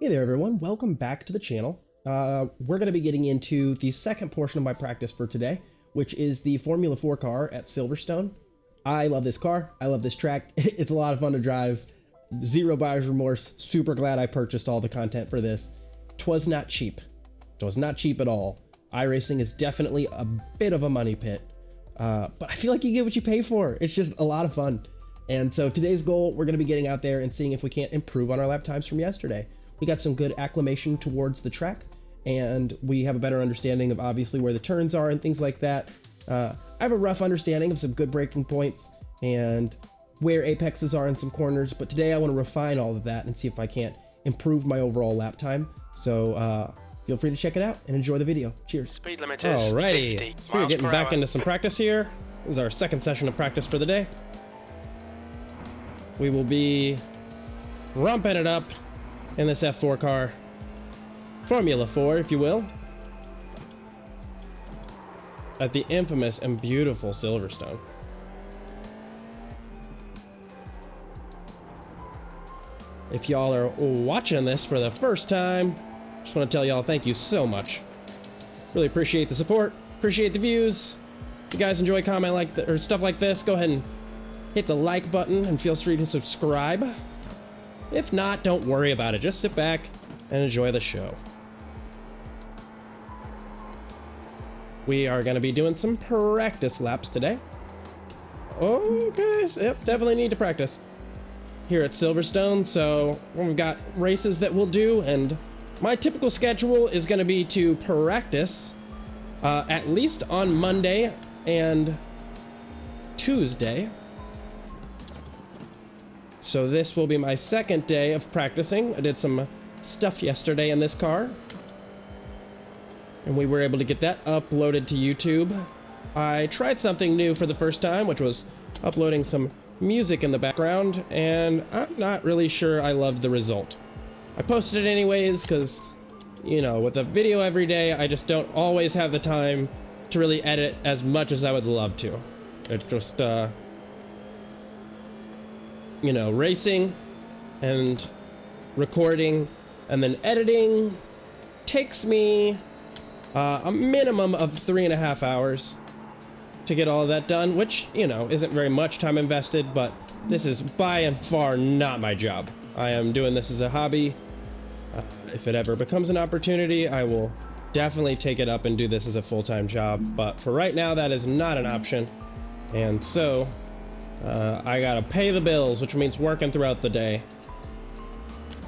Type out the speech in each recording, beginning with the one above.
Hey there everyone, welcome back to the channel. We're going to be getting into the second portion of my practice for today, which is the Formula 4 car at Silverstone. I love this car, I love this track, it's a lot of fun to drive, zero buyer's remorse, super glad I purchased all the content for this. 'Twas not cheap, 'twas not cheap at all. iRacing is definitely a bit of a money pit, but I feel like you get what you pay for. It's just a lot of fun. And so today's goal, we're going to be getting out there and seeing if we can't improve on our lap times from yesterday. We got some good acclimation towards the track, and we have a better understanding of obviously where the turns are and things like that. I have a rough understanding of some good braking points and where apexes are in some corners, but today I want to refine all of that and see if I can't improve my overall lap time. So feel free to check it out and enjoy the video. Cheers. Speed limit is Alrighty, 50 so we're miles getting per back hour. into some practice here. This is our second session of practice for the day. We will be romping it up in this F4 car. Formula 4, if you will. At the infamous and beautiful Silverstone. If y'all are watching this for the first time, just want to tell y'all thank you so much. Really appreciate the support, appreciate the views. If you guys enjoy comment like or stuff like this, go ahead and hit the like button and feel free to subscribe. If not, don't worry about it. Just sit back and enjoy the show. We are going to be doing some practice laps today. Okay, yep, definitely need to practice here at Silverstone. So we've got races that we'll do, and my typical schedule is going to be to practice at least on Monday and Tuesday. So this will be my second day of practicing. I did some stuff yesterday in this car, and we were able to get that uploaded to YouTube. I tried something new for the first time, which was uploading some music in the background, and I'm not really sure I loved the result. I posted it anyways because, you know, with a video every day, I just don't always have the time to really edit as much as I would love to. It's just, you know, racing and recording and then editing takes me a minimum of 3.5 hours to get all of that done, which, you know, isn't very much time invested, but this is by and far not my job. I am doing this as a hobby. If it ever becomes an opportunity, I will definitely take it up and do this as a full-time job, but for right now that is not an option. And so I gotta pay the bills, which means working throughout the day.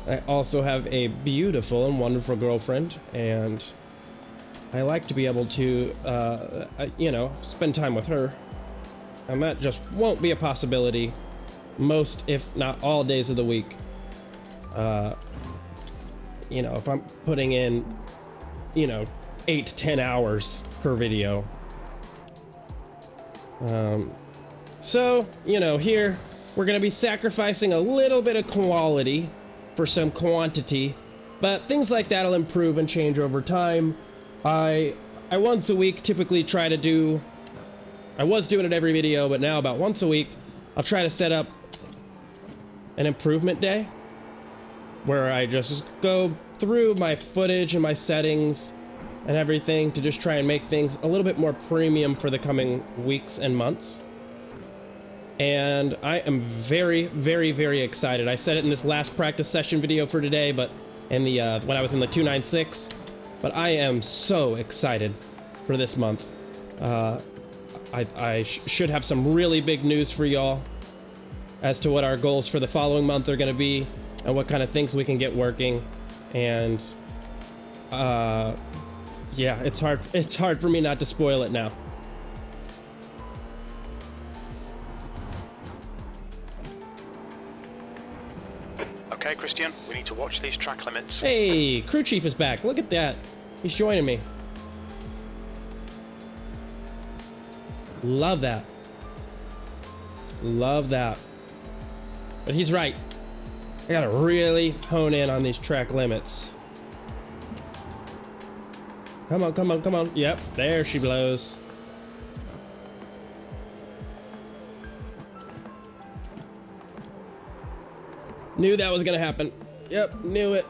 I also have a beautiful and wonderful girlfriend, and I like to be able to, you know, spend time with her. And that just won't be a possibility most, if not all, days of the week. You know, if I'm putting in, you know, 8 to 10 hours per video. So, you know, here we're going to be sacrificing a little bit of quality for some quantity, but things like that'll improve and change over time. I once a week typically try to do, I was doing it every video, but now about once a week, I'll try to set up an improvement day where I just go through my footage and my settings and everything to just try and make things a little bit more premium for the coming weeks and months. And I am very, very, very excited. I said it in this last practice session video for today, but in the when I was in the 296, but I am so excited for this month. I should have some really big news for y'all as to what our goals for the following month are going to be and what kind of things we can get working. And yeah, it's hard for me not to spoil it now. Okay, Christian, we need to watch these track limits. Hey, crew chief is back. Look at that. He's joining me. Love that. Love that. But he's right. I gotta really hone in on these track limits. Come on, come on, come on. Yep, there she blows. Knew that was gonna happen. Yep, knew it.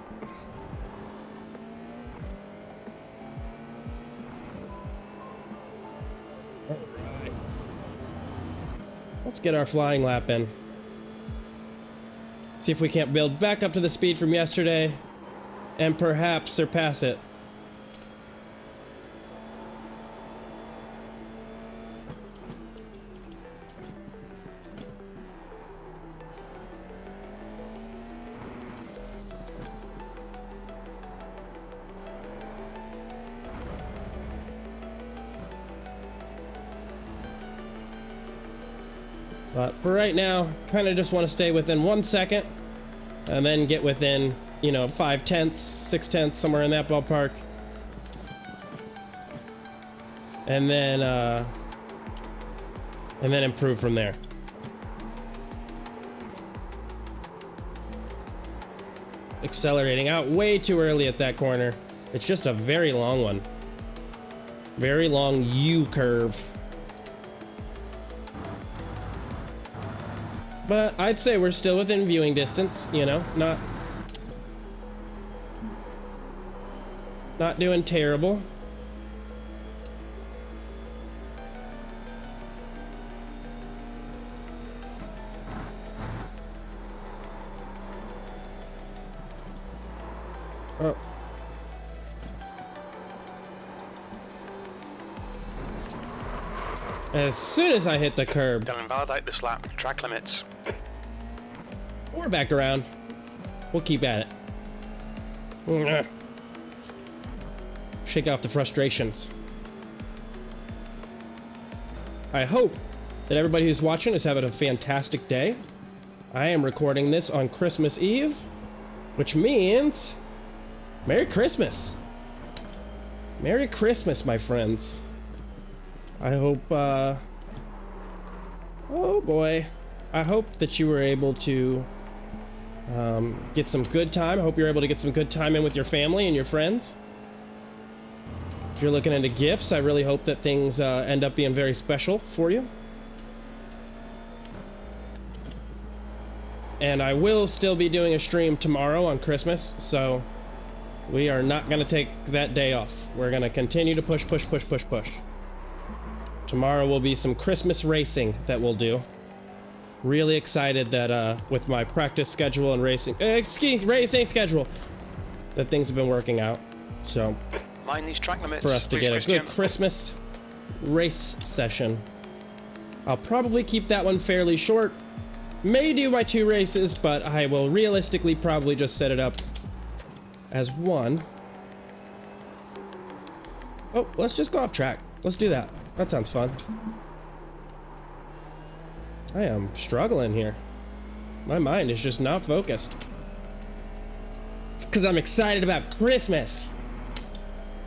All right. Let's get our flying lap in. See if we can't build back up to the speed from yesterday and perhaps surpass it. But for right now, kind of just want to stay within 1 second and then get within, you know, 5/10, 6/10, somewhere in that ballpark. And then improve from there. Accelerating out way too early at that corner. It's just a very long one. Very long U-curve. But I'd say we're still within viewing distance, you know, not doing terrible. Oh. As soon as I hit the curb. Don't invalidate this lap. Track limits. We're back around. We'll keep at it. Shake off the frustrations. I hope that everybody who's watching is having a fantastic day. I am recording this on Christmas Eve, which means Merry Christmas. Merry Christmas, my friends. I hope, oh boy. I hope that you were able to get some good time. I hope you're able to get some good time in with your family and your friends. If you're looking into gifts, I really hope that things end up being very special for you. And I will still be doing a stream tomorrow on Christmas, so we are not going to take that day off. We're going to continue to push. Tomorrow will be some Christmas racing that we'll do. Really excited that with my practice schedule and racing schedule, that things have been working out. So Mind these track limits. for us to Please, get Christian. a good Christmas race session. I'll probably keep that one fairly short. May do my 2 races, but I will realistically probably just set it up as 1. Oh, let's just go off track. Let's do that. That sounds fun. I am struggling here. My mind is just not focused. It's because I'm excited about Christmas.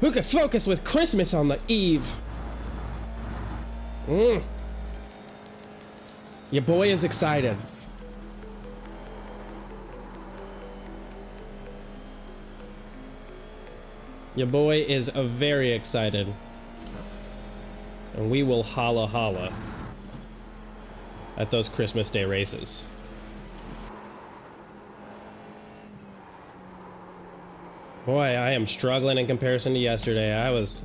Who could focus with Christmas on the eve? Your boy is excited. Your boy is very excited. And we will holla at those Christmas Day races. Boy, I am struggling in comparison to yesterday. I was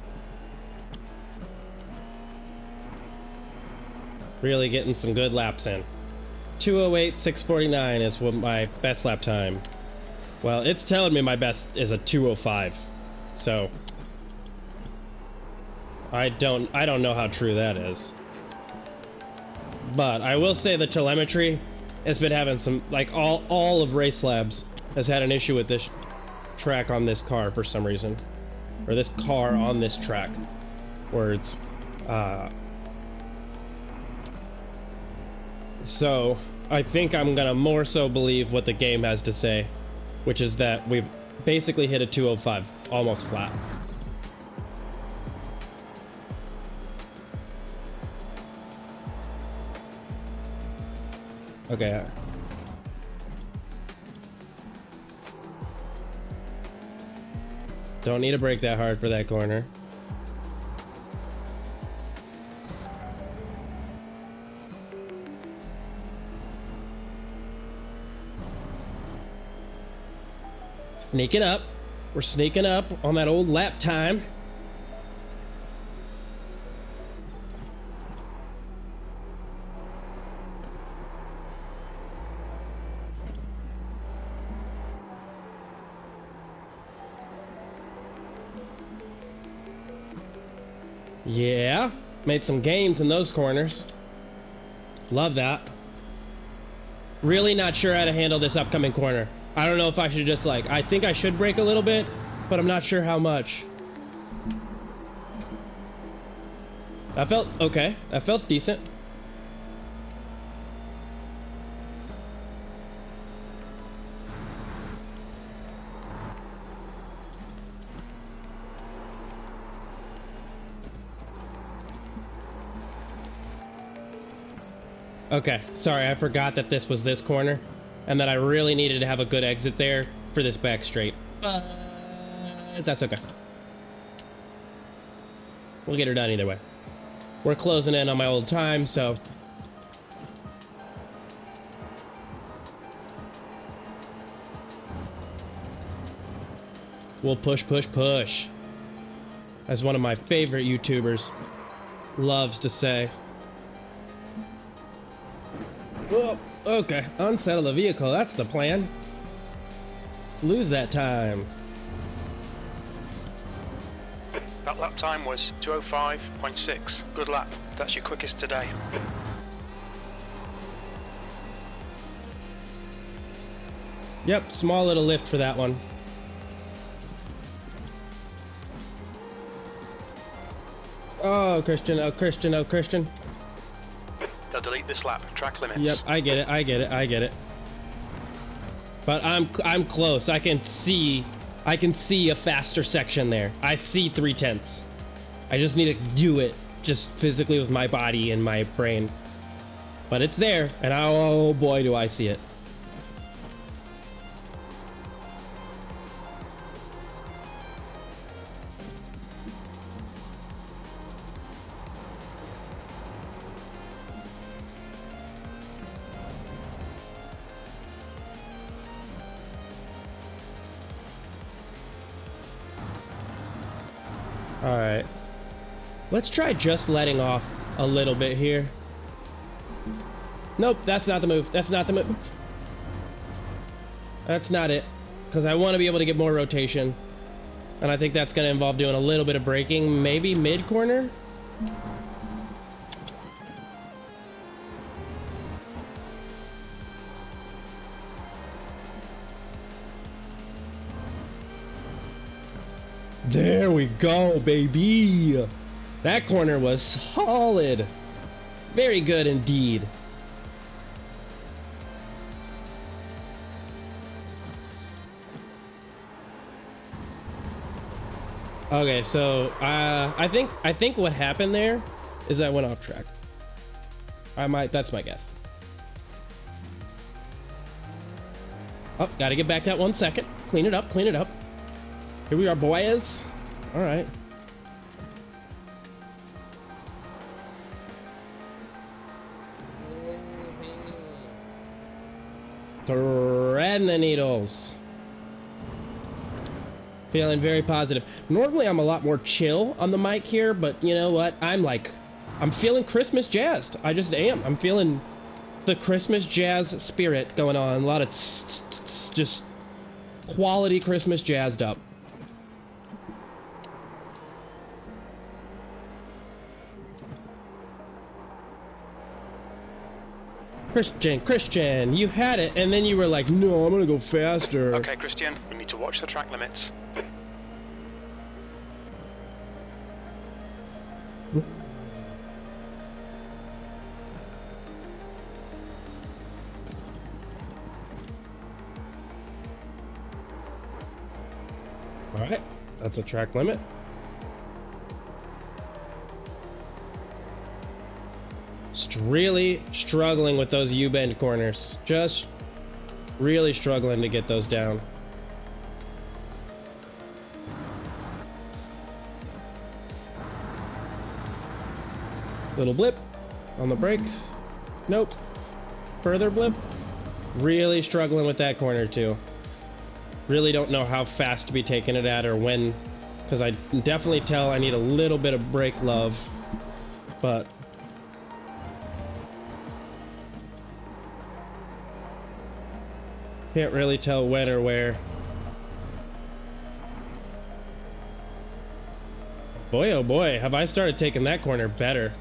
really getting some good laps in. 2:08.649 is what my best lap time. Well, it's telling me my best is a 2:05. So I don't know how true that is. But I will say the telemetry has been having some, like, all of Race Labs has had an issue with this track on this car for some reason. Or this car on this track. Where it's, so I think I'm gonna more so believe what the game has to say, which is that we've basically hit a 2:05, almost flat. Okay. Don't need to brake that hard for that corner. Sneaking up. We're sneaking up on that old lap time. Yeah, made some gains in those corners. Love that. Really not sure how to handle this upcoming corner. I don't know if I should just like, I think I should brake a little bit, but I'm not sure how much. That felt okay. That felt decent. Okay, sorry, I forgot that this was this corner and that I really needed to have a good exit there for this back straight. But that's okay. We'll get her done either way. We're closing in on my old time, so. We'll push, push, push. As one of my favorite YouTubers loves to say. Oh, okay. Unsettle the vehicle. That's the plan. Lose that time. That lap time was 2:05.6. Good lap. That's your quickest today. Yep, small little lift for that one. Oh, Christian. Oh, Christian. Oh, Christian. They'll delete this lap. Track limits. Yep, I get it. I get it. I get it. But I'm close. I can see a faster section there. I see 3/10. I just need to do it just physically with my body and my brain. But it's there, and oh boy, do I see it. All right, let's try just letting off a little bit here. Nope, that's not the move. That's not the move. That's not it, because I want to be able to get more rotation, and I think that's going to involve doing a little bit of braking, maybe mid corner. There we go, baby. That corner was solid. Very good indeed. Okay, so I think what happened there is I went off track. That's my guess. Oh, gotta get back that 1 second. Clean it up, clean it up. Here we are, boys. All right. Threading the needles. Feeling very positive. Normally I'm a lot more chill on the mic here, but you know what? I'm feeling Christmas jazzed. I just am. I'm feeling the Christmas jazz spirit going on. A lot of just quality Christmas jazzed up. Christian, you had it, and then you were like, no, I'm gonna go faster. Okay, Christian, we need to watch the track limits. All right, that's a track limit. Just really struggling with those U-bend corners. Just really struggling to get those down. Little blip on the brakes. Nope. Further blip. Really struggling with that corner too. Really don't know how fast to be taking it at or when, because I definitely tell I need a little bit of brake love, but can't really tell when or where. Boy, oh boy, have I started taking that corner better.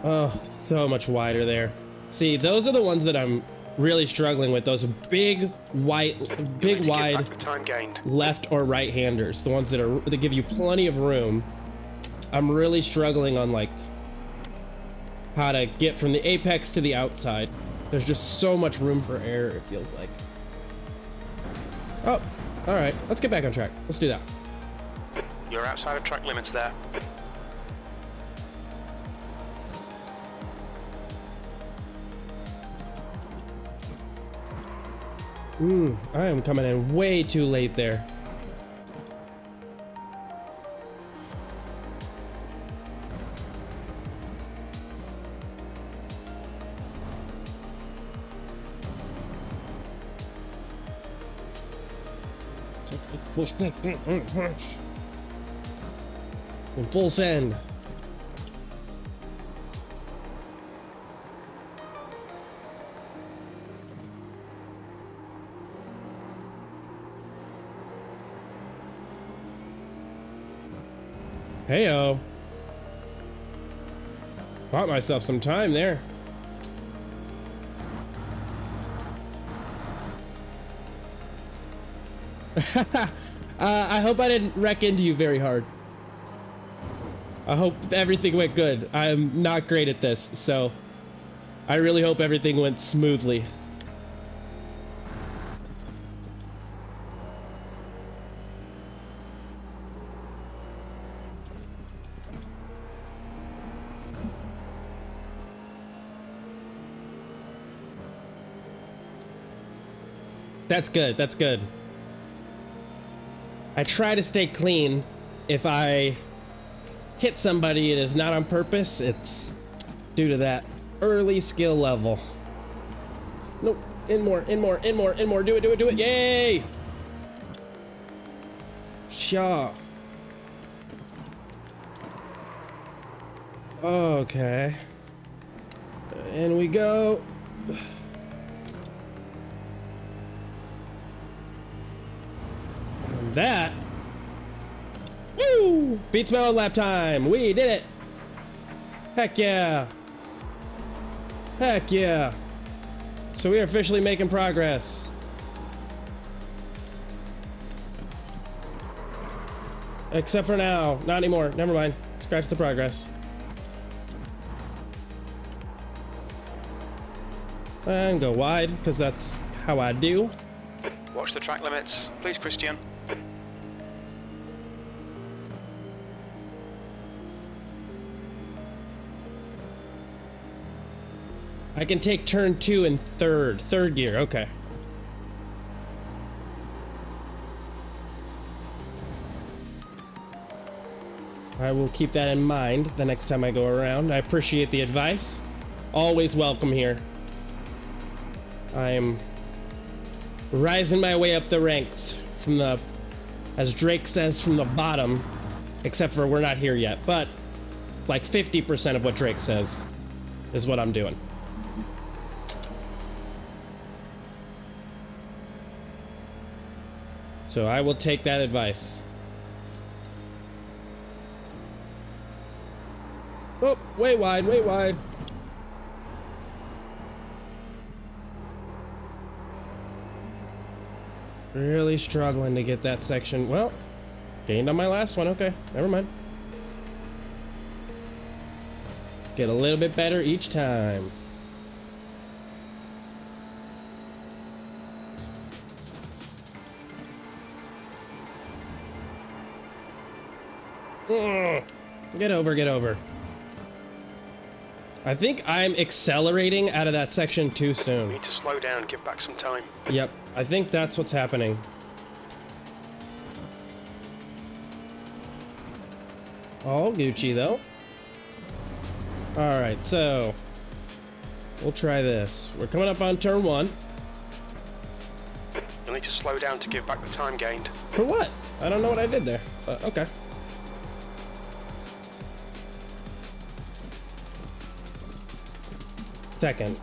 Oh, so much wider there. See, those are the ones that I'm really struggling with. Those big, wide time gained. left or right handers. The ones that give you plenty of room. I'm really struggling on like how to get from the apex to the outside. There's just so much room for error, it feels like. Oh, all right. Let's get back on track. Let's do that. You're outside of track limits there. I am coming in way too late there. In full send. Heyo. Bought myself some time there. I hope I didn't wreck into you very hard. I hope everything went good. I'm not great at this, so I really hope everything went smoothly. That's good, that's good. I try to stay clean. If I hit somebody, it is not on purpose. It's due to that early skill level. Nope. In more, in more, in more, in more. Do it, do it, do it. Yay! Shaw. Okay. In we go. That, woo, beats my own lap time. We did it. Heck yeah. Heck yeah. So we are officially making progress. Except for now. Not anymore. Never mind. Scratch the progress. And go wide, because that's how I do. Watch the track limits, please, Christian. I can take turn 2 in third gear, okay. I will keep that in mind the next time I go around. I appreciate the advice. Always welcome here. I am rising my way up the ranks from the, as Drake says, from the bottom, except for we're not here yet, but like 50% of what Drake says is what I'm doing. So I will take that advice. Oh, way wide, way wide. Really struggling to get that section. Well, gained on my last one. Okay, never mind. Get a little bit better each time. Get over, get over. I think I'm accelerating out of that section too soon. You need to slow down, give back some time. Yep, I think that's what's happening. All Gucci though. All right, so we'll try this. We're coming up on turn 1. You'll need to slow down to give back the time gained. For what? I don't know what I did there, but okay. Second.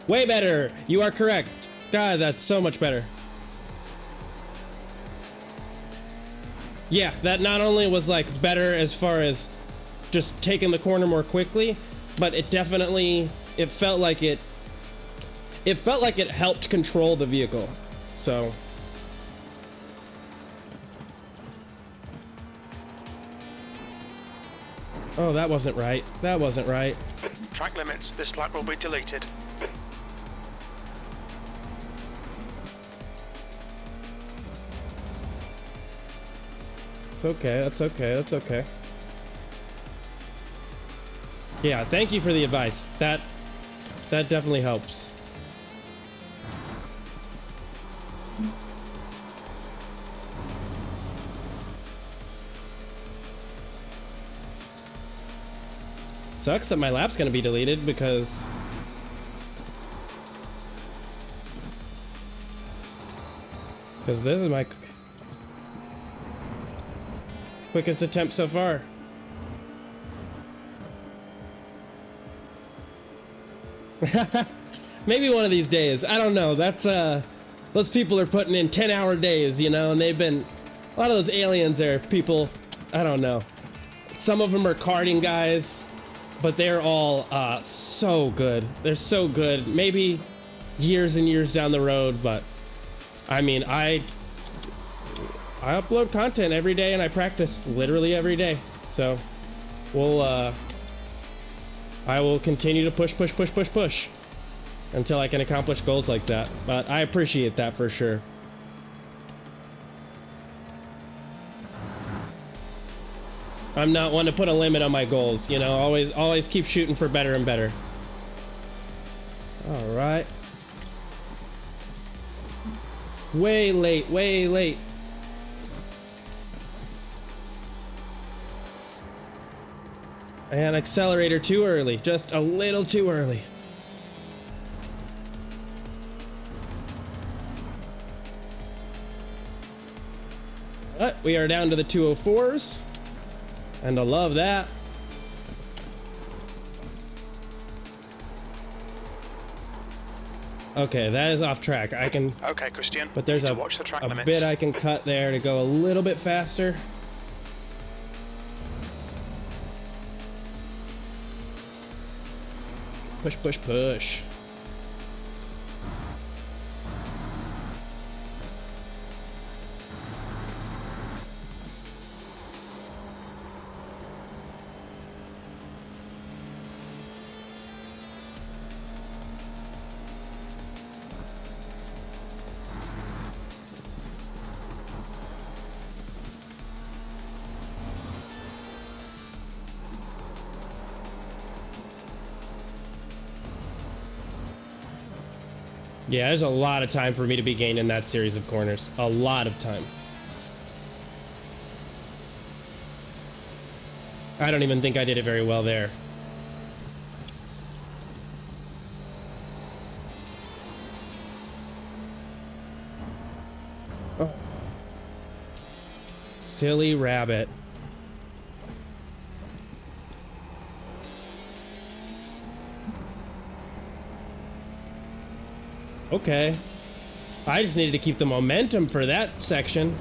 Way better! You are correct. God, that's so much better. Yeah, that not only was like better as far as just taking the corner more quickly, but it definitely, it felt like it helped control the vehicle. So oh, that wasn't right. That wasn't right. Track limits. This lap will be deleted. It's okay. That's okay. That's okay. Yeah, thank you for the advice. That definitely helps. Sucks that my lap's gonna be deleted because this is my quickest attempt so far. Maybe one of these days. I don't know. That's those people are putting in 10-hour days, you know, and they've been, a lot of those aliens are people, I don't know. Some of them are karting guys, but they're all so good. They're so good. Maybe years and years down the road, but I mean, I upload content every day and I practice literally every day. So I will continue to push until I can accomplish goals like that. But I appreciate that for sure. I'm not one to put a limit on my goals, you know, always keep shooting for better and better. All right. Way late, way late. And accelerator too early, just a little too early. But we are down to the 204s. And I love that. Okay, that is off track. I can. Okay, Christian. But there's a bit I can cut there to go a little bit faster. Push, push, push. Yeah, there's a lot of time for me to be gaining that series of corners. A lot of time. I don't even think I did it very well there. Oh. Silly rabbit. Okay. I just needed to keep the momentum for that section.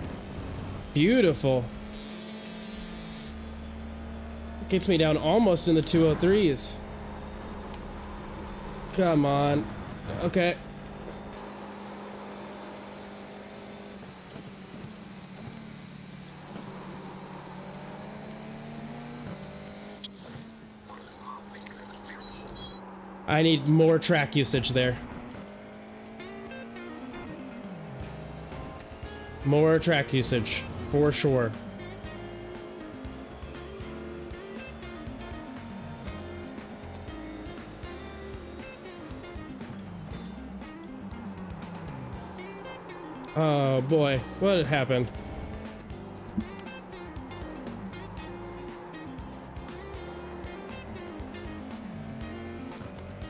Beautiful. Gets me down almost in the 203s. Come on. Okay. I need more track usage there. More track usage, for sure. Oh boy, what happened?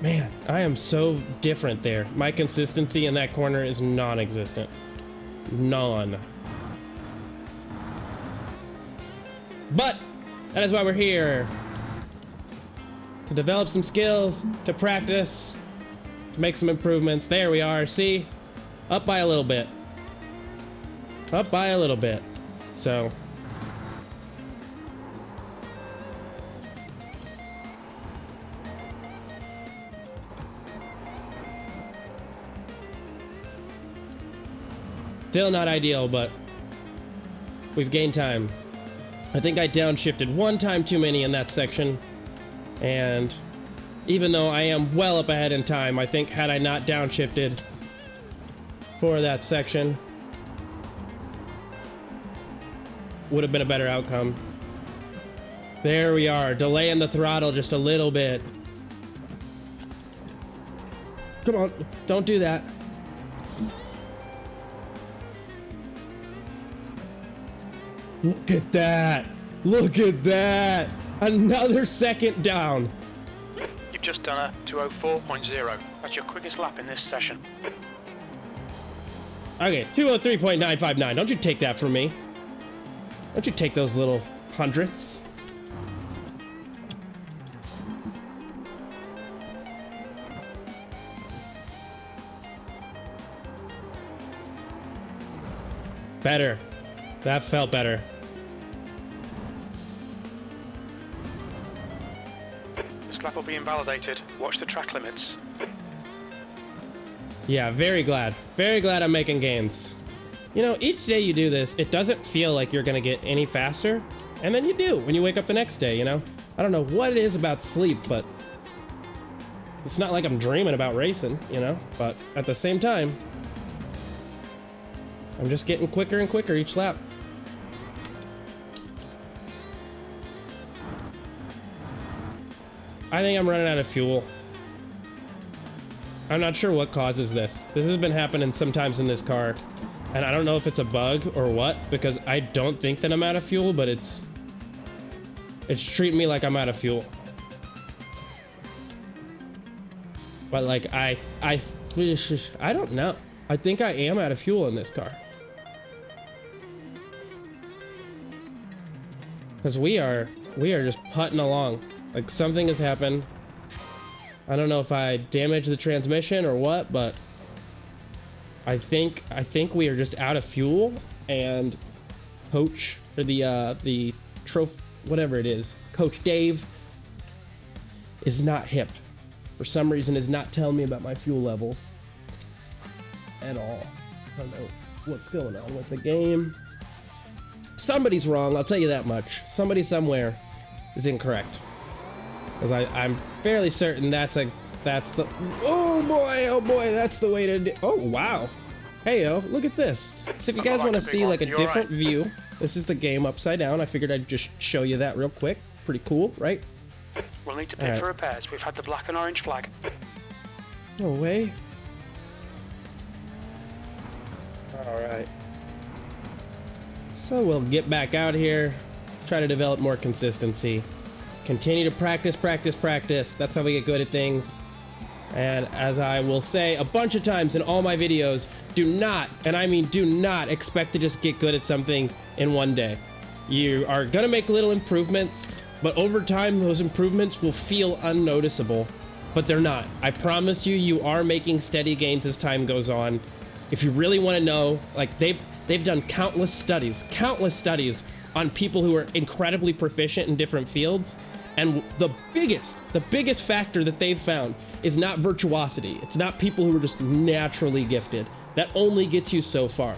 Man, I am so different there. My consistency in that corner is non-existent. None. But that is why we're here. To develop some skills, to practice, to make some improvements. There we are, see? Up by a little bit. Up by a little bit. So... still not ideal, but we've gained time. I think I downshifted one time too many in that section, and even though I am well up ahead in time, I think had I not downshifted for that section, would have been a better outcome. There we are, delaying the throttle just a little bit. Come on, don't do that. Look at that! Look at that! Another second down! You've just done a 204.0. That's your quickest lap in this session. Okay, 203.959. Don't you take that from me. Don't you take those little hundredths. Better. That felt better. This lap will be invalidated. Watch the track limits. Yeah, very glad. Very glad I'm making gains. You know, each day you do this, it doesn't feel like you're gonna get any faster. And then you do when you wake up the next day, you know? I don't know what it is about sleep, but it's not like I'm dreaming about racing, you know? But at the same time, I'm just getting quicker and quicker each lap. I think I'm running out of fuel. I'm not sure what causes this. This has been happening sometimes in this car, and I don't know if it's a bug or what, because I don't think that I'm out of fuel, but it's treating me like I'm out of fuel. But like I don't know. I think I am out of fuel in this car. Because we are just putting along. Like something has happened. I don't know if I damaged the transmission or what, but I think we are just out of fuel, and coach, or the trophy, whatever it is, Coach Dave is not hip. For some reason is not telling me about my fuel levels at all. I don't know what's going on with the game. Somebody's wrong, I'll tell you that much. Somebody somewhere is incorrect. Because I'm fairly certain that's the, oh boy, that's the way to do, oh wow. Hey yo, look at this. So if you guys want to see like a different view, this is the game upside down. I figured I'd just show you that real quick. Pretty cool, right? We'll need to pit for repairs. We've had the black and orange flag. No way. Alright. So we'll get back out here, try to develop more consistency. Continue to practice. That's how we get good at things. And as I will say a bunch of times in all my videos, do not, and I mean do not, expect to just get good at something in one day. You are gonna make little improvements, but over time those improvements will feel unnoticeable, but they're not. I promise you, you are making steady gains as time goes on. If you really want to know, like they've done countless studies on people who are incredibly proficient in different fields. And the biggest factor that they've found is not virtuosity. It's not people who are just naturally gifted. That only gets you so far.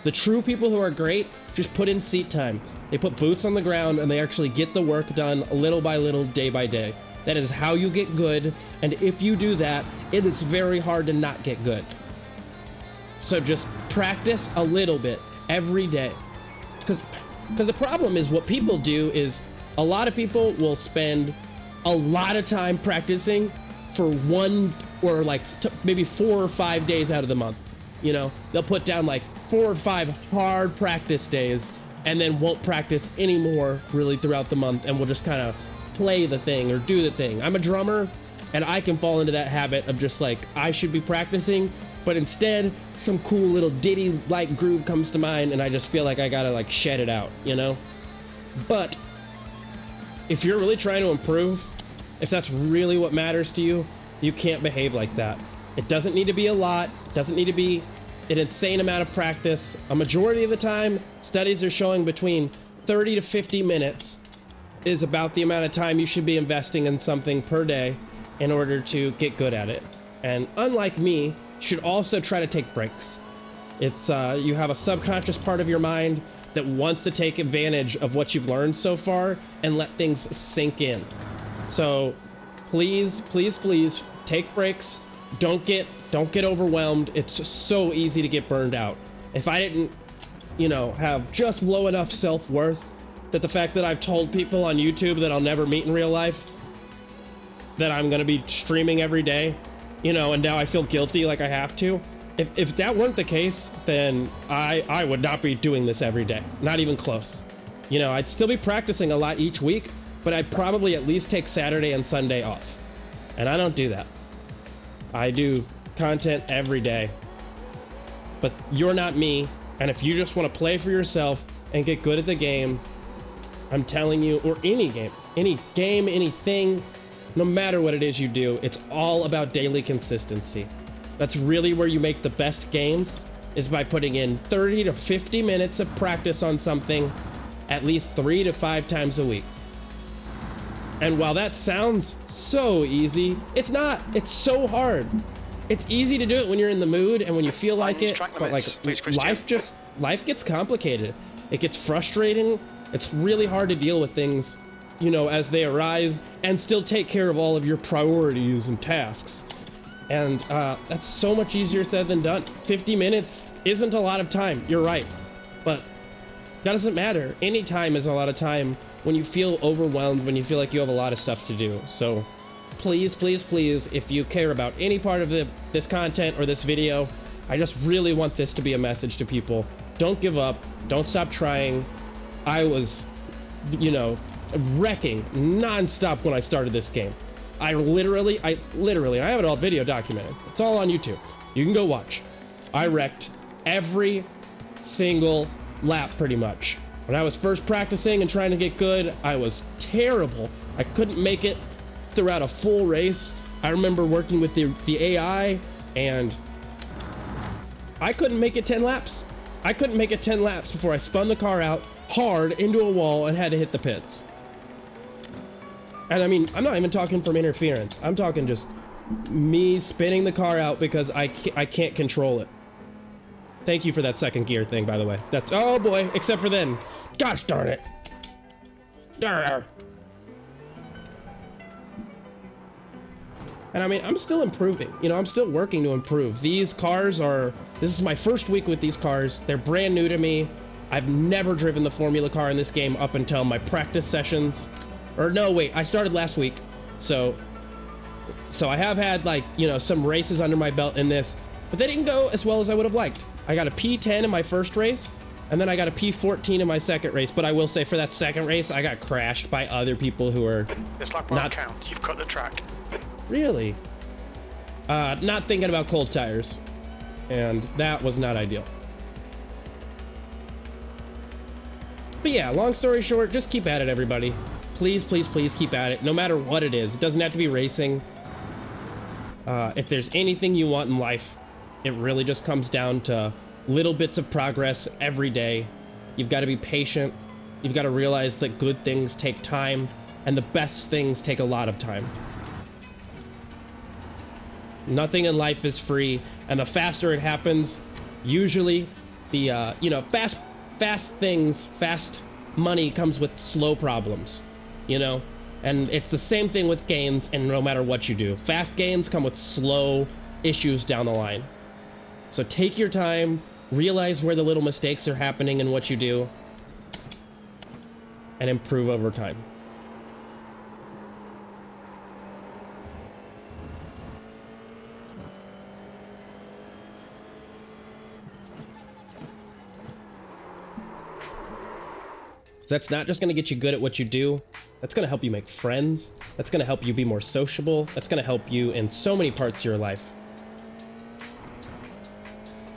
The true people who are great just put in seat time. They put boots on the ground and they actually get the work done little by little, day by day. That is how you get good. And if you do that, it is very hard to not get good. So just practice a little bit every day. Because the problem is what people do is a lot of people will spend a lot of time practicing for one or like maybe 4 or 5 days out of the month. You know, they'll put down like 4 or 5 hard practice days and then won't practice anymore really throughout the month, and will just kind of play the thing or do the thing. I'm a drummer, And I can fall into that habit of just like, I should be practicing, but instead some cool little ditty like groove comes to mind and I just feel like I gotta like shed it out, you know? But if you're really trying to improve, if that's really what matters to you, you can't behave like that. It doesn't need to be a lot, doesn't need to be an insane amount of practice. A majority of the time, studies are showing between 30 to 50 minutes is about the amount of time you should be investing in something per day in order to get good at it. And unlike me, you should also try to take breaks. It's you have a subconscious part of your mind that wants to take advantage of what you've learned so far and let things sink in. So please, please, please take breaks. Don't get overwhelmed. It's just so easy to get burned out. If I didn't, you know, have just low enough self-worth that the fact that I've told people on YouTube that I'll never meet in real life, that I'm gonna be streaming every day, you know, and now I feel guilty like I have to. If that weren't the case, then I would not be doing this every day. Not even close. You know, I'd still be practicing a lot each week, but I'd probably at least take Saturday and Sunday off. And I don't do that. I do content every day. But you're not me, and if you just want to play for yourself and get good at the game, I'm telling you, or any game, anything, no matter what it is you do, it's all about daily consistency. That's really where you make the best gains, is by putting in 30 to 50 minutes of practice on something at least 3 to 5 times a week. And while that sounds so easy, it's not. It's so hard. It's easy to do it when you're in the mood and when you feel like it, but like life gets complicated. It gets frustrating. It's really hard to deal with things, you know, as they arise and still take care of all of your priorities and tasks. And that's so much easier said than done. 50 minutes isn't a lot of time, you're right. But that doesn't matter. Any time is a lot of time when you feel overwhelmed, when you feel like you have a lot of stuff to do. So please, please, please, if you care about any part of this content or this video, I just really want this to be a message to people. Don't give up. Don't stop trying. I was, you know, wrecking nonstop when I started this game. I literally, I have it all video documented. It's all on YouTube. You can go watch. I wrecked every single lap pretty much. When I was first practicing and trying to get good, I was terrible. I couldn't make it throughout a full race. I remember working with the AI, and I couldn't make it 10 laps. I couldn't make it 10 laps before I spun the car out hard into a wall and had to hit the pits. And I mean, I'm not even talking from interference. I'm talking just me spinning the car out because I can't control it. Thank you for that second gear thing, by the way. That's, oh boy, except for then. Gosh darn it. Darn. And I mean, I'm still improving. You know, I'm still working to improve. These cars are, this is my first week with these cars. They're brand new to me. I've never driven the Formula car in this game up until my practice sessions. Or no, wait, I started last week. So I have had, like, you know, some races under my belt in this, but they didn't go as well as I would have liked. I got a P10 in my first race, and then I got a P14 in my second race. But I will say, for that second race, I got crashed by other people who are It's like one count. You've cut the track. Really? Not thinking about cold tires. And that was not ideal. But yeah, long story short, just keep at it, everybody. Please, please, please keep at it, no matter what it is. It doesn't have to be racing. If there's anything you want in life, it really just comes down to little bits of progress every day. You've got to be patient. You've got to realize that good things take time, and the best things take a lot of time. Nothing in life is free, and the faster it happens, usually the, you know, fast money comes with slow problems. You know, and it's the same thing with gains, and no matter what you do, fast gains come with slow issues down the line. So take your time, realize where the little mistakes are happening in what you do, and improve over time. That's not just going to get you good at what you do. That's going to help you make friends. That's going to help you be more sociable. That's going to help you in so many parts of your life.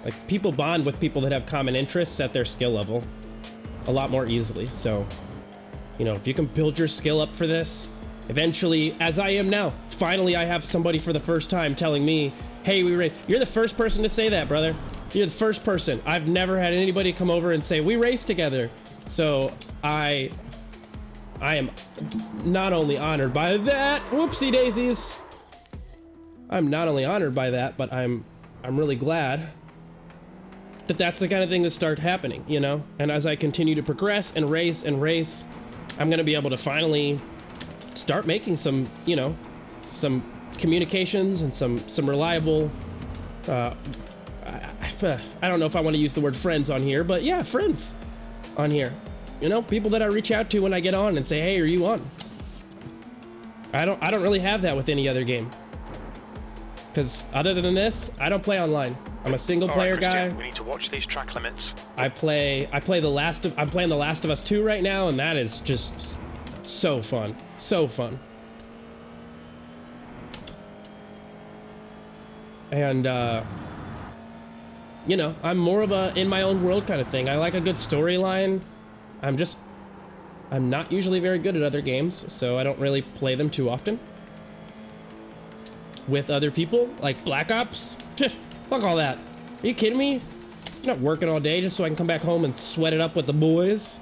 Like, people bond with people that have common interests at their skill level a lot more easily. So, you know, if you can build your skill up for this, eventually, as I am now, finally I have somebody for the first time telling me, hey, we raced. You're the first person to say that, brother. You're the first person. I've never had anybody come over and say, we raced together. So I am not only honored by that, whoopsie daisies. I'm not only honored by that, but I'm really glad that that's the kind of thing that started happening, you know? And as I continue to progress and race, I'm gonna be able to finally start making some, you know, some communications and some reliable, I don't know if I want to use the word friends on here, but yeah, friends on here. You know, people that I reach out to when I get on and say, hey, are you on? I don't really have that with any other game. Because other than this, I don't play online. I'm a single player guy. We need to watch these track limits. I'm playing The Last of Us 2 right now, and that is just so fun. So fun. And you know, I'm more of a in my own world kind of thing. I like a good storyline. I'm not usually very good at other games, so I don't really play them too often with other people, like Black Ops. Fuck all that. Are you kidding me? I'm not working all day just so I can come back home and sweat it up with the boys.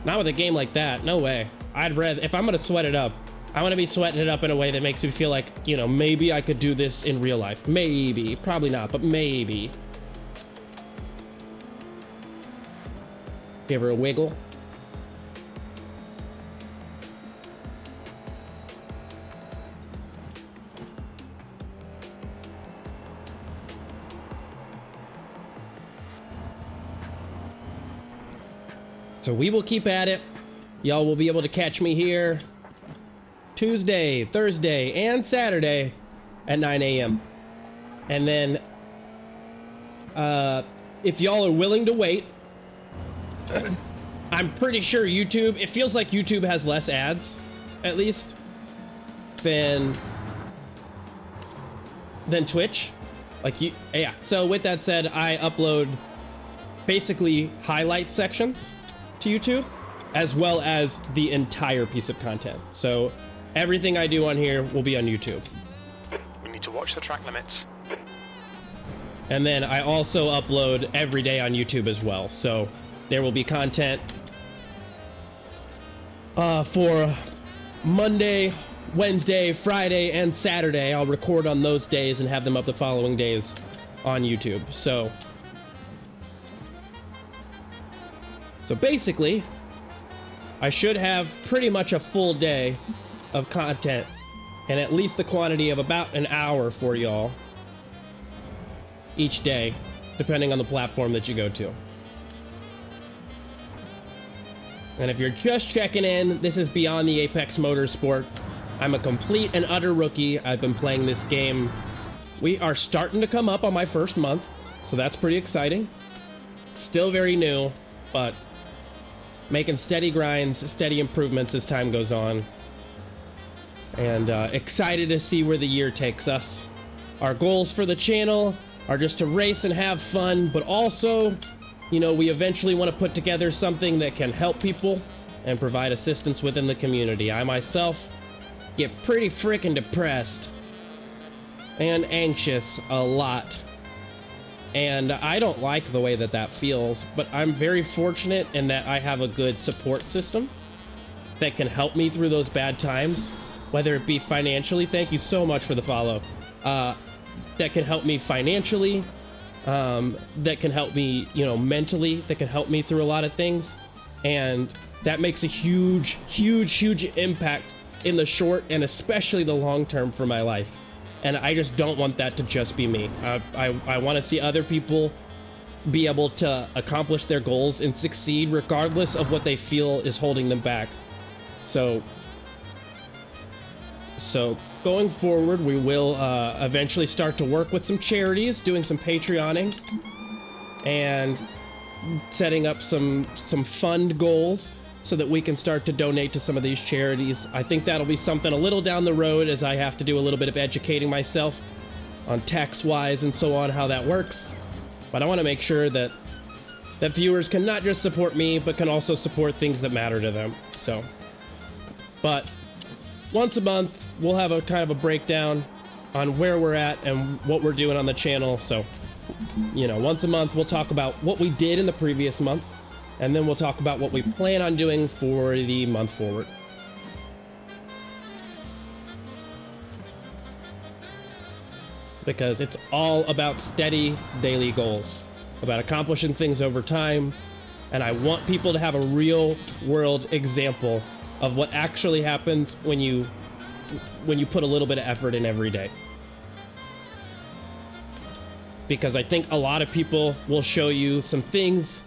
Not with a game like that. No way. I'd rather, if I'm gonna sweat it up, I want to be sweating it up in a way that makes me feel like, you know, maybe I could do this in real life. Maybe. Probably not, but maybe. Give her a wiggle. So we will keep at it. Y'all will be able to catch me here Tuesday, Thursday, and Saturday at 9 a.m. And then, if y'all are willing to wait, I'm pretty sure YouTube, it feels like YouTube has less ads, at least, than Twitch. Like, yeah. So with that said, I upload basically highlight sections to YouTube, as well as the entire piece of content. So everything I do on here will be on YouTube. We need to watch the track limits. And then I also upload every day on YouTube as well. So there will be content for Monday, Wednesday, Friday, and Saturday. I'll record on those days and have them up the following days on YouTube. So basically, I should have pretty much a full day of content and at least the quantity of about an hour for y'all each day, depending on the platform that you go to. And if you're just checking in, this is Beyond the Apex Motorsport. I'm a complete and utter rookie. I've been playing this game. We are starting to come up on my first month, so that's pretty exciting. Still very new, but making steady grinds, steady improvements as time goes on. And excited to see where the year takes us. Our goals for the channel are just to race and have fun, but also, you know, we eventually want to put together something that can help people and provide assistance within the community. I myself get pretty freaking depressed and anxious a lot. And I don't like the way that that feels, but I'm very fortunate in that I have a good support system that can help me through those bad times, whether it be financially. Thank you so much for the follow. That can help me financially, that can help me, you know, mentally, that can help me through a lot of things. And that makes a huge, huge, huge impact in the short and especially the long term for my life. And I just don't want that to just be me. I want to see other people be able to accomplish their goals and succeed regardless of what they feel is holding them back. So going forward, we will eventually start to work with some charities, doing some Patreoning, and setting up some fund goals so that we can start to donate to some of these charities. I think that'll be something a little down the road, as I have to do a little bit of educating myself on tax-wise and so on, how that works. But I want to make sure that viewers can not just support me, but can also support things that matter to them. So, but once a month, we'll have a kind of a breakdown on where we're at and what we're doing on the channel. So, you know, once a month, we'll talk about what we did in the previous month, and then we'll talk about what we plan on doing for the month forward. Because it's all about steady daily goals, about accomplishing things over time, and I want people to have a real world example of what actually happens when you put a little bit of effort in every day. Because I think a lot of people will show you some things,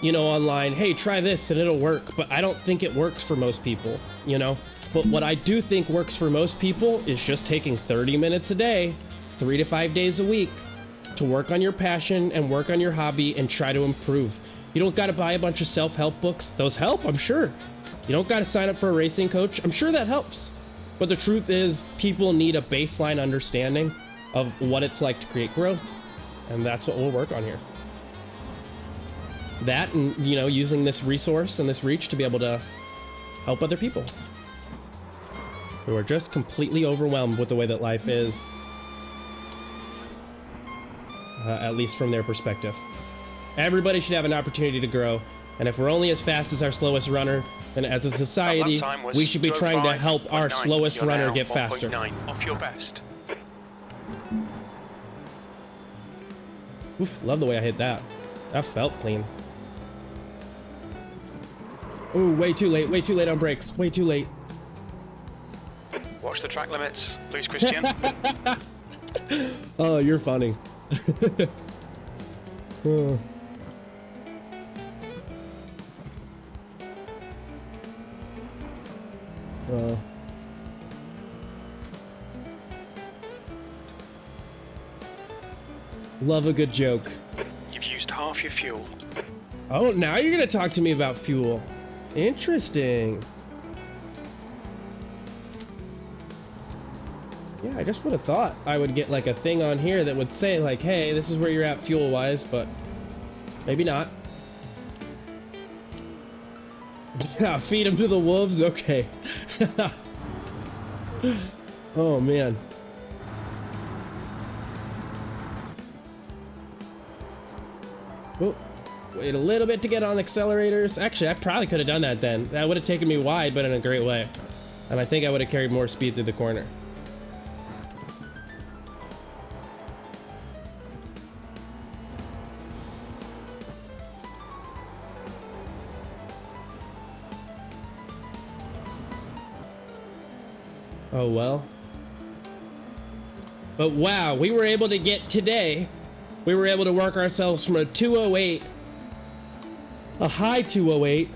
you know, online, hey, try this and it'll work, but I don't think it works for most people, you know? But what I do think works for most people is just taking 30 minutes a day, 3 to 5 days a week, to work on your passion and work on your hobby and try to improve. You don't got to buy a bunch of self-help books. Those help, I'm sure. You don't got to sign up for a racing coach. I'm sure that helps. But the truth is, people need a baseline understanding of what it's like to create growth. And that's what we'll work on here. That, and, you know, using this resource and this reach to be able to help other people who are just completely overwhelmed with the way that life is. At least from their perspective. Everybody should have an opportunity to grow, and if we're only as fast as our slowest runner, then as a society, we should be trying to help our slowest runner get faster. Off your best. Oof, love the way I hit that. That felt clean. Ooh, way too late on brakes, way too late. Watch the track limits, please, Christian. Oh, you're funny. Oh. Love a good joke. You've used half your fuel. Oh, now you're gonna talk to me about fuel. Interesting. Yeah, I just would have thought I would get like a thing on here that would say like, hey, this is where you're at fuel-wise, but maybe not. Yeah, feed them to the wolves? Okay. Oh, man. Oh, wait a little bit to get on accelerators. Actually, I probably could have done that then. That would have taken me wide, but in a great way. And I think I would have carried more speed through the corner. Oh, well. But wow, we were able to get today, we were able to work ourselves from a 208, a high 208,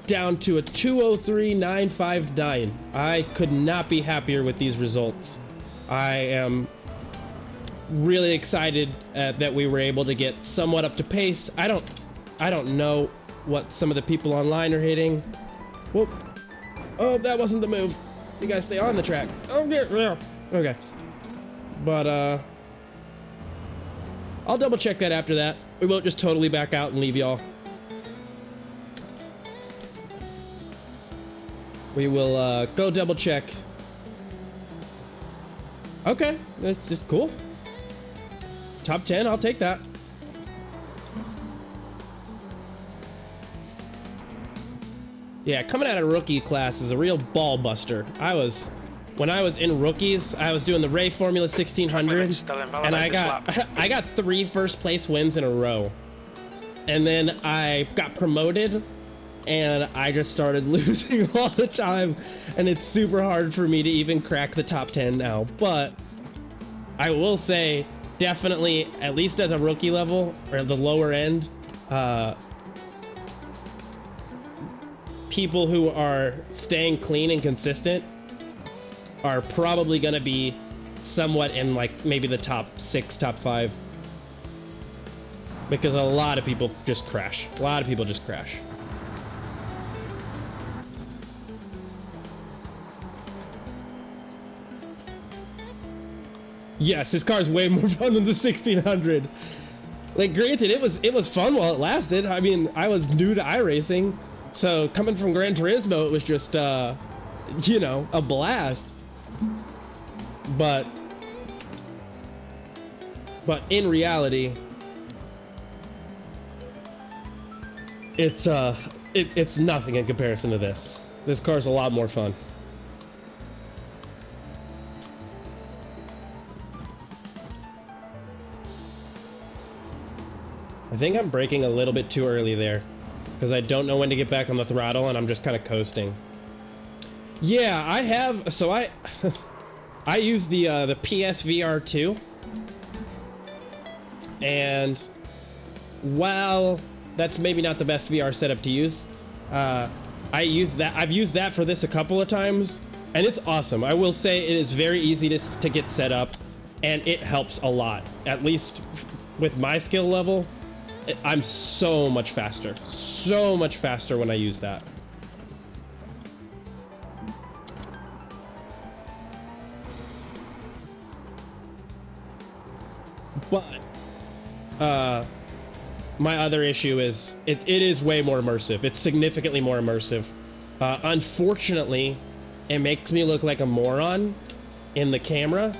down to a 203.959. I could not be happier with these results. I am really excited that we were able to get somewhat up to pace. I don't know what some of the people online are hitting. Whoop. Oh, that wasn't the move. You guys stay on the track. Oh, yeah. Okay. But, I'll double check that after that. We won't just totally back out and leave y'all. We will, go double check. Okay. That's just cool. Top 10, I'll take that. Yeah, coming out of rookie class is a real ball buster. When I was in rookies, I was doing the Ray Formula 1600, and I got 3 first place wins in a row. And then I got promoted, and I just started losing all the time, and it's super hard for me to even crack the top 10 now. But I will say, definitely, at least at a rookie level, or the lower end, people who are staying clean and consistent are probably going to be somewhat in like maybe the top 6, top 5, because a lot of people just crash. Yes, this car's way more fun than the 1600. Like, granted, it was fun while it lasted. I mean, I was new to iRacing, so coming from Gran Turismo, it was just, you know, a blast. But in reality, it's nothing in comparison to this. This car's a lot more fun. I think I'm braking a little bit too early there because I don't know when to get back on the throttle and I'm just kind of coasting. Yeah, I have, so I use the PSVR 2, and while that's maybe not the best VR setup to use, I've used that for this a couple of times, and it's awesome. I will say it is very easy to get set up, and it helps a lot. At least with my skill level, I'm so much faster when I use that. But my other issue is it is way more immersive. It's significantly more immersive. Unfortunately, it makes me look like a moron in the camera,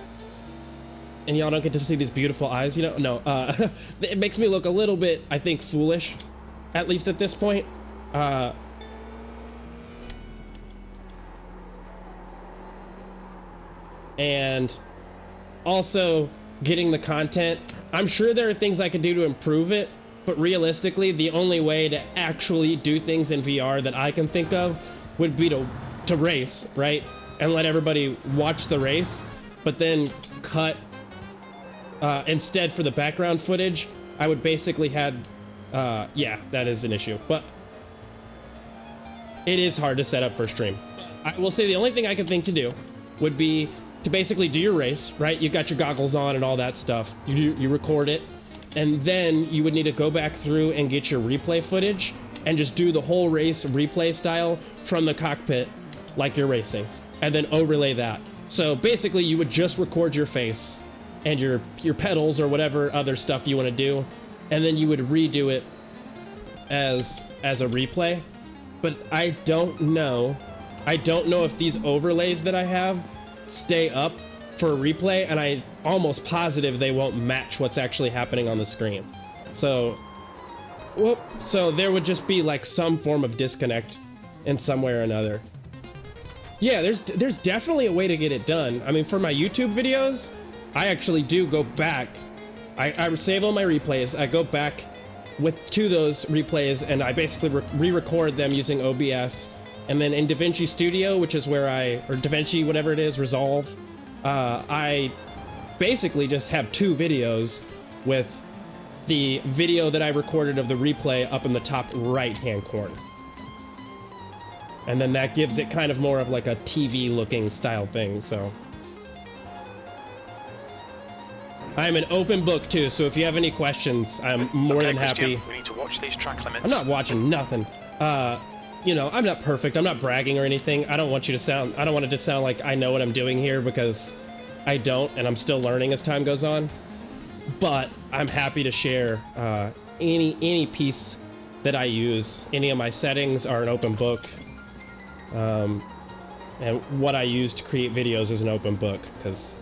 and y'all don't get to see these beautiful eyes, you know? No, it makes me look a little bit, I think, foolish, at least at this point. And also getting the content, I'm sure there are things I could do to improve it, but realistically, the only way to actually do things in VR that I can think of would be to race, right? And let everybody watch the race, but then cut. Instead, for the background footage, I would basically have, yeah, that is an issue, but it is hard to set up for stream. I will say the only thing I can think to do would be to basically do your race, right? You've got your goggles on and all that stuff. You record it, and then you would need to go back through and get your replay footage and just do the whole race replay style from the cockpit like you're racing, and then overlay that. So basically, you would just record your face and your pedals or whatever other stuff you want to do, and then you would redo it as a replay. But I don't know if these overlays that I have stay up for a replay, and I'm almost positive they won't match what's actually happening on the screen. So there would just be like some form of disconnect in some way or another. Yeah, there's definitely a way to get it done. I mean, for my YouTube videos, I actually do go back. I save all my replays. I go back to those replays, and I basically re-record them using OBS. And then in DaVinci Studio, which is where or DaVinci, whatever it is, Resolve, I basically just have two videos with the video that I recorded of the replay up in the top right-hand corner. And then that gives it kind of more of like a TV-looking style thing, so. I'm an open book too, so if you have any questions, I'm more than happy. We need to watch these track limits. I'm not watching nothing. You know, I'm not perfect. I'm not bragging or anything. I don't want it to sound like I know what I'm doing here, because I don't, and I'm still learning as time goes on. But I'm happy to share any piece that I use. Any of my settings are an open book. And what I use to create videos is an open book, because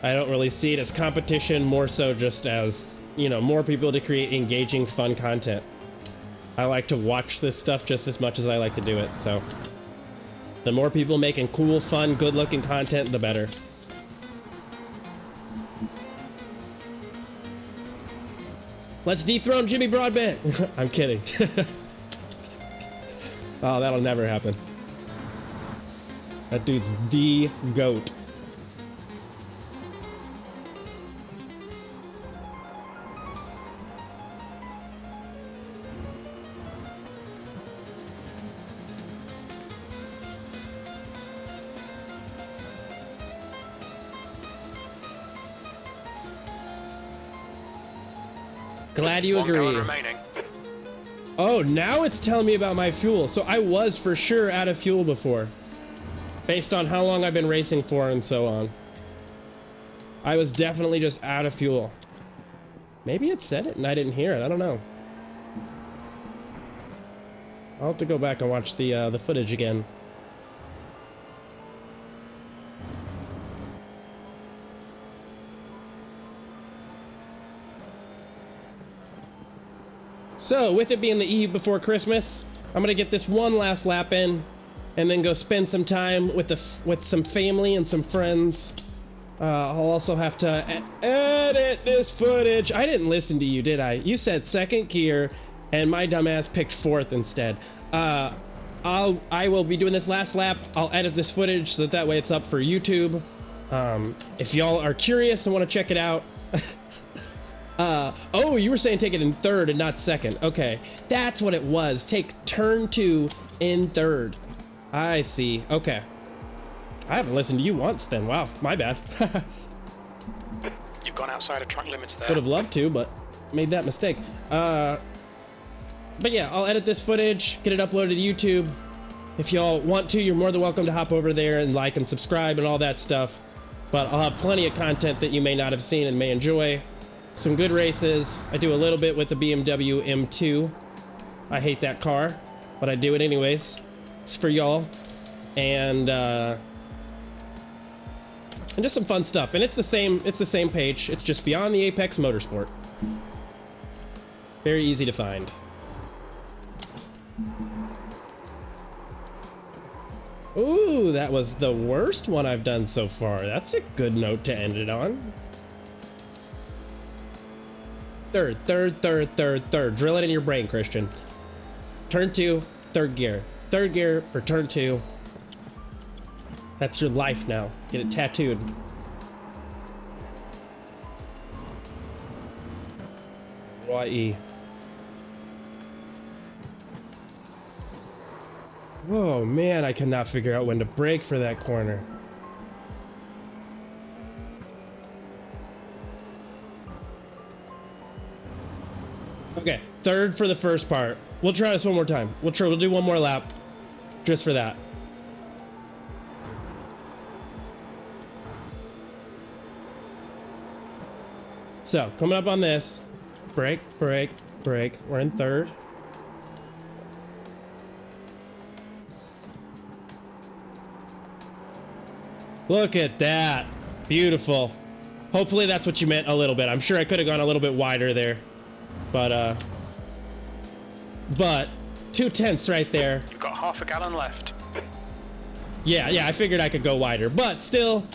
I don't really see it as competition, more so just as, you know, more people to create engaging, fun content. I like to watch this stuff just as much as I like to do it, so the more people making cool, fun, good-looking content, the better. Let's dethrone Jimmy Broadbent! I'm kidding. Oh, that'll never happen. That dude's the GOAT. Glad you agree. Oh, now it's telling me about my fuel. So I was for sure out of fuel before, based on how long I've been racing for and so on. I was definitely just out of fuel. Maybe it said it and I didn't hear it. I don't know. I'll have to go back and watch the footage again. So, with it being the eve before Christmas, I'm gonna get this one last lap in, and then go spend some time with some family and some friends. I'll also have to edit this footage. I didn't listen to you, did I? You said second gear, and my dumbass picked fourth instead. I will be doing this last lap. I'll edit this footage so that way it's up for YouTube. If y'all are curious and want to check it out. Oh, you were saying take it in third and not second. Okay, that's what it was. Take turn 2 in third. I see. Okay. I haven't listened to you once then. Wow, my bad. You've gone outside of track limits there. Would have loved to, but made that mistake. But yeah, I'll edit this footage, get it uploaded to YouTube. If y'all want to, you're more than welcome to hop over there and like and subscribe and all that stuff. But I'll have plenty of content that you may not have seen and may enjoy. Some good races. I do a little bit with the BMW M2. I hate that car, but I do it anyways. It's for y'all. And just some fun stuff. And it's the same page. It's just Beyond the Apex Motorsport. Very easy to find. Ooh, that was the worst one I've done so far. That's a good note to end it on. Third. Drill it in your brain, Christian. Turn 2, third gear. Third gear for turn 2. That's your life now. Get it tattooed. YE. Whoa, man, I cannot figure out when to brake for that corner. Okay, third for the first part. We'll try this one more time. We'll do one more lap just for that. So, coming up on this. Brake. We're in third. Look at that. Beautiful. Hopefully that's what you meant a little bit. I'm sure I could have gone a little bit wider there. But 2/10 right there. You've got half a gallon left. Yeah, I figured I could go wider, but still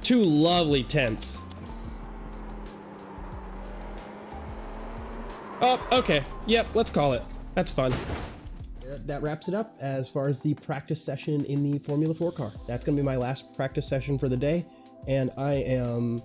2 lovely tenths. Oh, okay. Yep, let's call it. That's fun. That wraps it up as far as the practice session in the Formula 4 car. That's going to be my last practice session for the day, and I am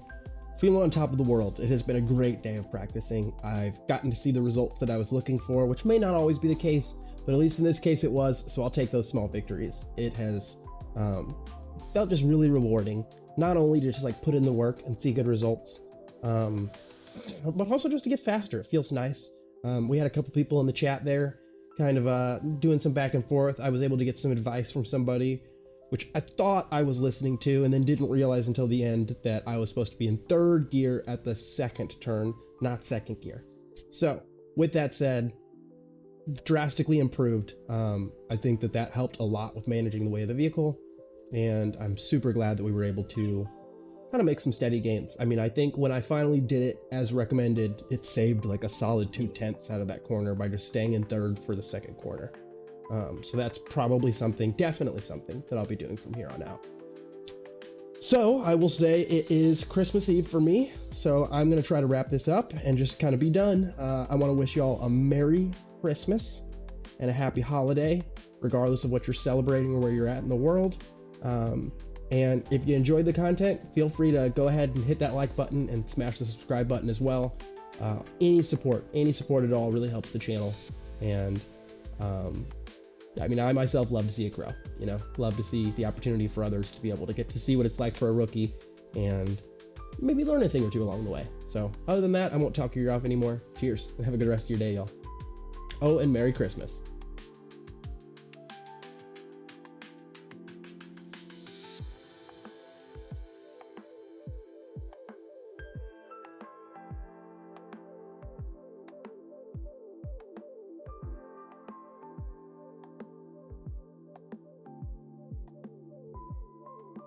feeling on top of the world. It has been a great day of practicing. I've gotten to see the results that I was looking for, which may not always be the case, but at least in this case it was, so I'll take those small victories. It has felt just really rewarding, not only to just like put in the work and see good results, but also just to get faster. It feels nice. We had a couple people in the chat there kind of doing some back and forth. I was able to get some advice from somebody, which I thought I was listening to, and then didn't realize until the end that I was supposed to be in third gear at the second turn, not second gear. So with that said, drastically improved. I think that helped a lot with managing the weight of the vehicle, and I'm super glad that we were able to kind of make some steady gains. I mean, I think when I finally did it as recommended, it saved like a solid 2/10 out of that corner by just staying in third for the second corner. So that's probably something, definitely something that I'll be doing from here on out. So I will say it is Christmas Eve for me, so I'm gonna try to wrap this up and just kind of be done. I want to wish y'all a Merry Christmas and a happy holiday, regardless of what you're celebrating or where you're at in the world. And if you enjoyed the content, feel free to go ahead and hit that like button and smash the subscribe button as well. Any support at all really helps the channel. And I mean, I myself love to see it grow, you know, love to see the opportunity for others to be able to get to see what it's like for a rookie and maybe learn a thing or two along the way. So other than that, I won't talk your ear off anymore. Cheers and have a good rest of your day, y'all. Oh, and Merry Christmas.